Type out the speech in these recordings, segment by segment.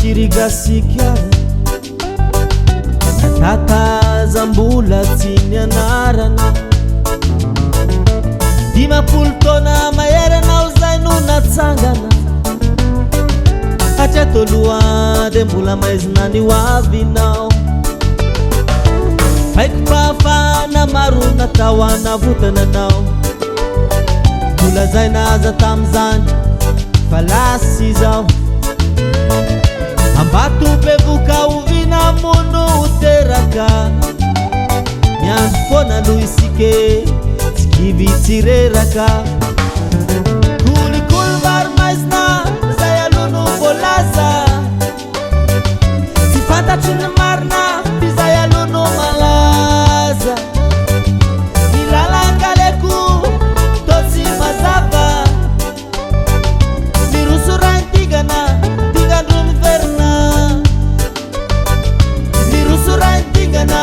tirigasika natatazambola tsy nianarana 10 taona maheranao zay no natsangana hatratoloha de mbola maizina ho avinao haiko fafana maro natao anavotananao mbola zay naza tam'zany fa lasy zao ambato bevoka ovina mono teraka miandro foana aloha isike tsy kivy tsireraka kolikolo maro maizina zay aloha no voalaza tsy fantatry ny marina ty zay aloha no malaza milalangaleko to tsy mazava miroso raintigana tingandro miverina miroso raintigana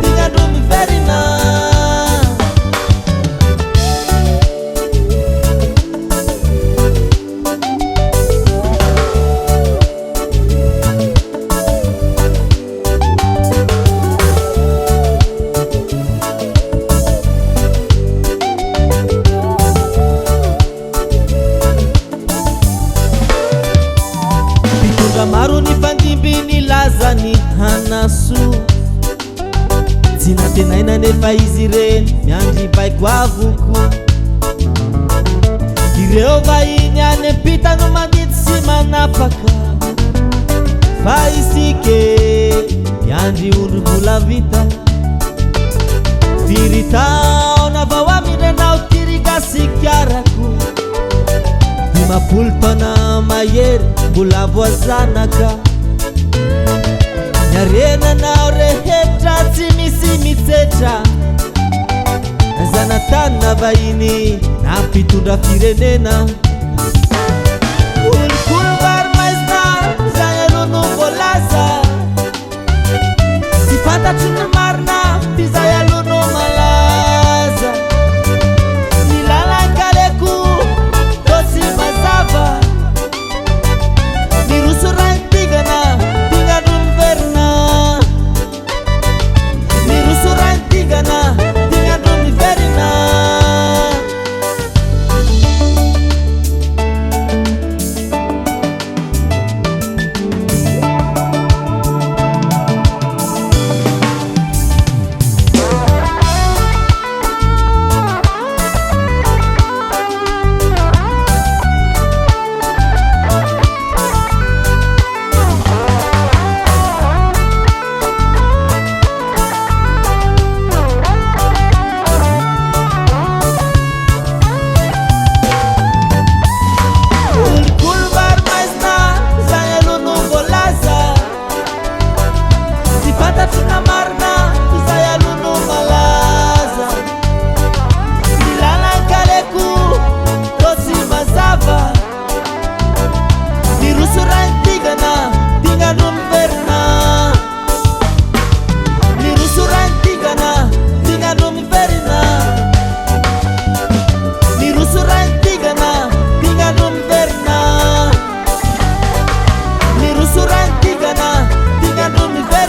tingandro miverina maro ny fandimby ny laza ny hanaso tsy natenaina nefa izy reny miandry baiko avoko ireo vahiny any ampita no mandity sy manapaka fa isike miandry ondro vola vita firitaona vao amirenao tirigasikarako 10 taona mahery mbola voazanaka nyarenanao rehetra tsy misy mitsetra zanatany vahiny nampitondra firenena kolokolo maro maizina zay aloha no voalaza tsy fantatry ny marina ty zay aloha no malaza milalangaleko to tsy mazava miroso raintigana tingandro miverina miroso raintigana tingandro miverina tingandro miverina